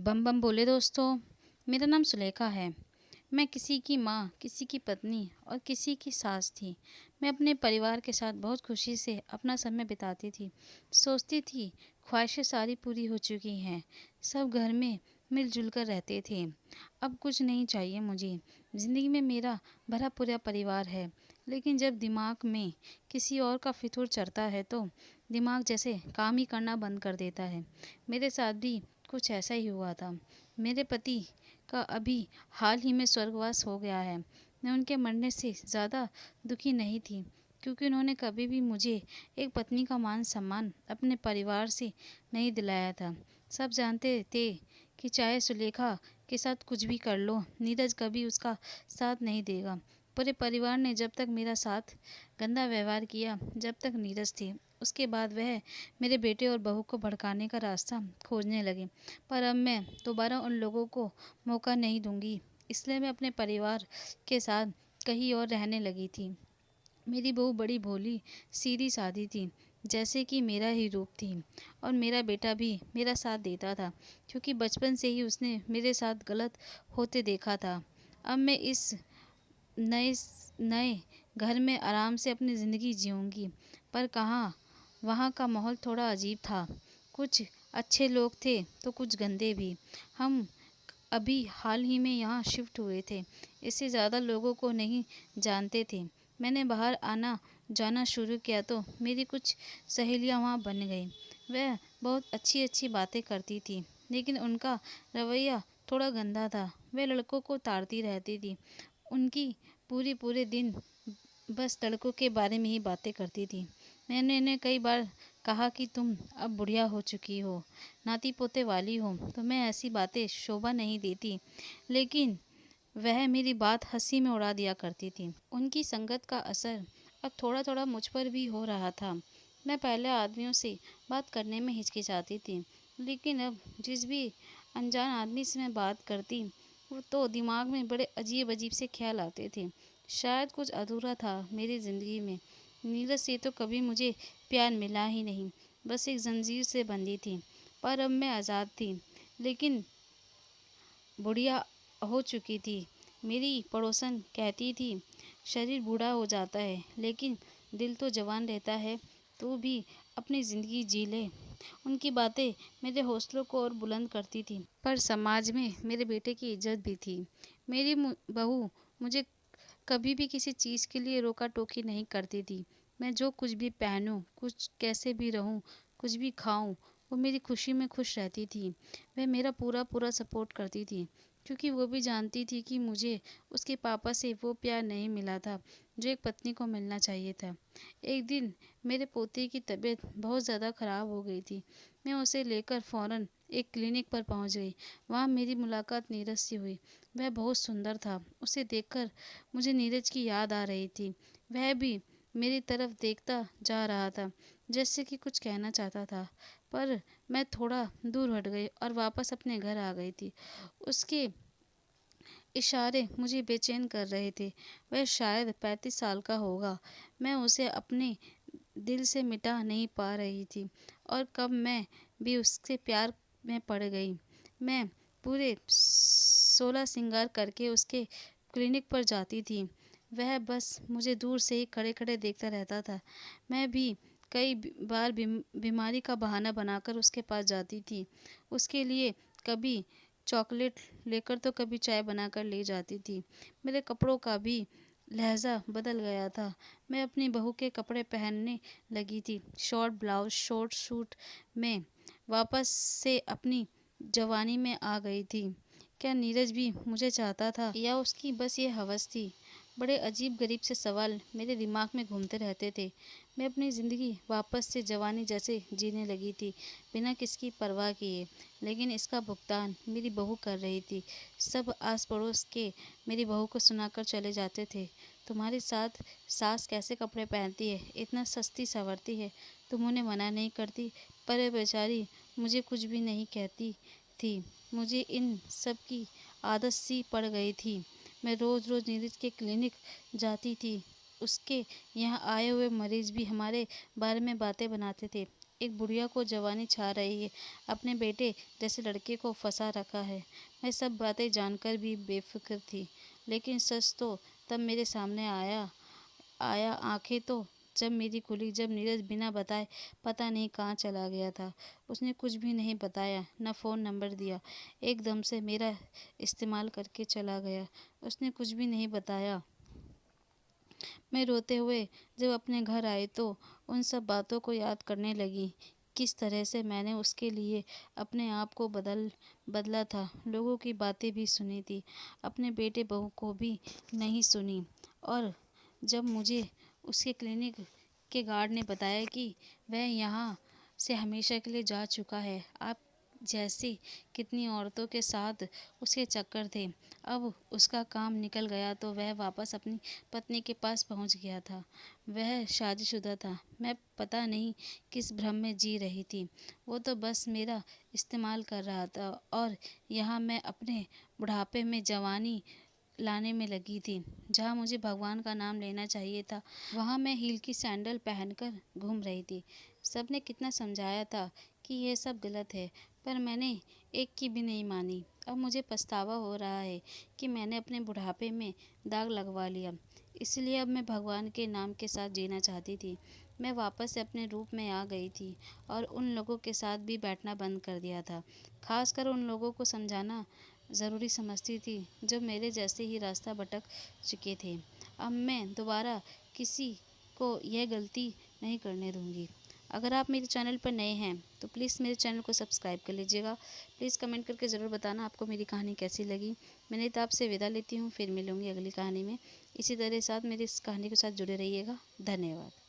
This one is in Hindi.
बम बम बोले दोस्तों। मेरा नाम सुलेखा है। मैं किसी की माँ, किसी की पत्नी और किसी की सास थी। मैं अपने परिवार के साथ बहुत खुशी से अपना समय बिताती थी। सोचती थी ख्वाहिशें सारी पूरी हो चुकी हैं। सब घर में मिलजुल कर रहते थे। अब कुछ नहीं चाहिए मुझे। ज़िंदगी में मेरा भरा पूरा परिवार है। लेकिन जब दिमाग में किसी और का फितूर चढ़ता है तो दिमाग जैसे काम ही करना बंद कर देता है। मेरे साथ भी कुछ ऐसा ही हुआ था। मेरे पति का अभी हाल ही में स्वर्गवास हो गया है। मैं उनके मरने से ज़्यादा दुखी नहीं थी, क्योंकि उन्होंने कभी भी मुझे एक पत्नी का मान सम्मान अपने परिवार से नहीं दिलाया था। सब जानते थे कि चाहे सुलेखा के साथ कुछ भी कर लो, नीरज कभी उसका साथ नहीं देगा। पूरे परिवार ने जब तक मेरा साथ गंदा व्यवहार किया, जब तक नीरज थे, उसके बाद वह मेरे बेटे और बहू को भड़काने का रास्ता खोजने लगे। पर अब मैं दोबारा उन लोगों को मौका नहीं दूंगी। इसलिए मैं अपने परिवार के साथ कहीं और रहने लगी थी। मेरी बहू बड़ी भोली सीधी सादी थी, जैसे कि मेरा ही रूप थी। और मेरा बेटा भी मेरा साथ देता था, क्योंकि बचपन से ही उसने मेरे साथ गलत होते देखा था। अब मैं इस नए नए घर में आराम से अपनी ज़िंदगी जीऊँगी। पर कहाँ, वहाँ का माहौल थोड़ा अजीब था। कुछ अच्छे लोग थे तो कुछ गंदे भी। हम अभी हाल ही में यहाँ शिफ्ट हुए थे, इससे ज़्यादा लोगों को नहीं जानते थे। मैंने बाहर आना जाना शुरू किया तो मेरी कुछ सहेलियाँ वहाँ बन गईं। वह बहुत अच्छी अच्छी बातें करती थी, लेकिन उनका रवैया थोड़ा गंदा था। वह लड़कों को ताड़ती रहती थी। उनकी पूरे दिन बस लड़कों के बारे में ही बातें करती थी। मैंने इन्हें कई बार कहा कि तुम अब बुढ़िया हो चुकी हो, नाती पोते वाली हो, तुम्हें ऐसी बातें शोभा नहीं देती। लेकिन वह मेरी बात हंसी में उड़ा दिया करती थी। उनकी संगत का असर अब थोड़ा थोड़ा मुझ पर भी हो रहा था। मैं पहले आदमियों से बात करने में हिचकिचाती थी, लेकिन अब जिस भी अनजान आदमी से मैं बात करती, वो तो दिमाग में बड़े अजीब अजीब से ख्याल आते थे। शायद कुछ अधूरा था मेरी ज़िंदगी में। नीरज से तो कभी मुझे प्यार मिला ही नहीं, बस एक जंजीर से बंधी थी। पर अब मैं आज़ाद थी, लेकिन बुढ़िया हो चुकी थी। मेरी पड़ोसन कहती थी, शरीर बूढ़ा हो जाता है, लेकिन दिल तो जवान रहता है, तू भी अपनी ज़िंदगी जी ले। उनकी बातें मेरे हौसलों को और बुलंद करती थी। पर समाज में मेरे बेटे की इज्जत भी थी। मेरी बहू मुझे कभी भी किसी चीज़ के लिए रोका टोकी नहीं करती थी। मैं जो कुछ भी पहनूं, कुछ कैसे भी रहूं, कुछ भी खाऊं, वो मेरी खुशी में खुश रहती थी। वह मेरा पूरा पूरा सपोर्ट करती थी, क्योंकि वो भी जानती थी कि मुझे उसके पापा से वो प्यार नहीं मिला था जो एक पत्नी को मिलना चाहिए था। एक दिन मेरे पोते की तबीयत बहुत ज़्यादा ख़राब हो गई थी। मैं उसे लेकर फ़ौरन एक क्लिनिक पर पहुंच गई। वहाँ मेरी मुलाकात नीरज से हुई। वह बहुत सुंदर था। उसे देखकर मुझे नीरज की याद आ रही थी। वह भी मेरी तरफ देखता जा रहा था, जैसे कि कुछ कहना चाहता था। पर मैं थोड़ा दूर हट गई और वापस अपने घर आ गई थी। उसके इशारे मुझे बेचैन कर रहे थे। वह शायद 35 साल का होगा। मैं उसे अपने दिल से मिटा नहीं पा रही थी, और कब मैं भी उससे प्यार में पड़ गई। मैं पूरे 16 श्रृंगार करके उसके क्लिनिक पर जाती थी। वह बस मुझे दूर से ही खड़े खड़े देखता रहता था। मैं भी कई बार बीमारी का बहाना बनाकर उसके पास जाती थी। उसके लिए कभी चॉकलेट लेकर तो कभी चाय बनाकर ले जाती थी। मेरे कपड़ों का भी लहजा बदल गया था। मैं अपनी बहू के कपड़े पहनने लगी थी। शॉर्ट ब्लाउज, शॉर्ट सूट में वापस से अपनी जवानी में आ गई थी। क्या नीरज भी मुझे चाहता था, या उसकी बस ये हवस थी? बड़े अजीब गरीब से सवाल मेरे दिमाग में घूमते रहते थे। मैं अपनी ज़िंदगी वापस से जवानी जैसे जीने लगी थी, बिना किसकी परवाह किए। लेकिन इसका भुगतान मेरी बहू कर रही थी। सब आस पड़ोस के मेरी बहू को सुनाकर चले जाते थे, तुम्हारे साथ सास कैसे कपड़े पहनती है, इतना सस्ती संवरती है, तुम उन्हें मना नहीं करती। पर वह बेचारी मुझे कुछ भी नहीं कहती थी। मुझे इन सब की आदत सी पड़ गई थी। मैं रोज़ रोज़ नीरज के क्लिनिक जाती थी। उसके यहाँ आए हुए मरीज़ भी हमारे बारे में बातें बनाते थे। एक बुढ़िया को जवानी छा रही है, अपने बेटे जैसे लड़के को फंसा रखा है। मैं सब बातें जानकर भी बेफिक्र थी, लेकिन सच तो तब मेरे सामने आया आया आंखें तो जब मेरी खुली, जब नीरज बिना बताए पता नहीं कहाँ चला गया था। उसने कुछ भी नहीं बताया, न फ़ोन नंबर दिया, एकदम से मेरा इस्तेमाल करके चला गया। उसने कुछ भी नहीं बताया। मैं रोते हुए जब अपने घर आई तो उन सब बातों को याद करने लगी, किस तरह से मैंने उसके लिए अपने आप को बदला था। लोगों की बातें भी सुनी थी, अपने बेटे बहू को भी नहीं सुनी। और जब मुझे उसके क्लिनिक के गार्ड ने बताया कि वह यहाँ से हमेशा के लिए जा चुका है, आप जैसी कितनी औरतों के साथ उसके चक्कर थे, अब उसका काम निकल गया तो वह वापस अपनी पत्नी के पास पहुंच गया था। वह शादीशुदा था। मैं पता नहीं किस भ्रम में जी रही थी। वो तो बस मेरा इस्तेमाल कर रहा था और यहाँ मैं अपने बुढ़ापे में जवानी लाने में लगी थी। जहाँ मुझे भगवान का नाम लेना चाहिए था, वहाँ मैं हील की सैंडल पहनकर घूम रही थी। सबने कितना समझाया था कि यह सब गलत है, पर मैंने एक की भी नहीं मानी। अब मुझे पछतावा हो रहा है कि मैंने अपने बुढ़ापे में दाग लगवा लिया। इसलिए अब मैं भगवान के नाम के साथ जीना चाहती थी। मैं वापस से अपने रूप में आ गई थी और उन लोगों के साथ भी बैठना बंद कर दिया था। खासकर उन लोगों को समझाना ज़रूरी समझती थी जो मेरे जैसे ही रास्ता भटक चुके थे। अब मैं दोबारा किसी को यह गलती नहीं करने दूंगी। अगर आप मेरे चैनल पर नए हैं तो प्लीज़ मेरे चैनल को सब्सक्राइब कर लीजिएगा। प्लीज़ कमेंट करके ज़रूर बताना आपको मेरी कहानी कैसी लगी। मैंने तो आपसे विदा लेती हूँ, फिर मिलूँगी अगली कहानी में। इसी तरह साथ मेरी इस कहानी के साथ जुड़े रहिएगा। धन्यवाद।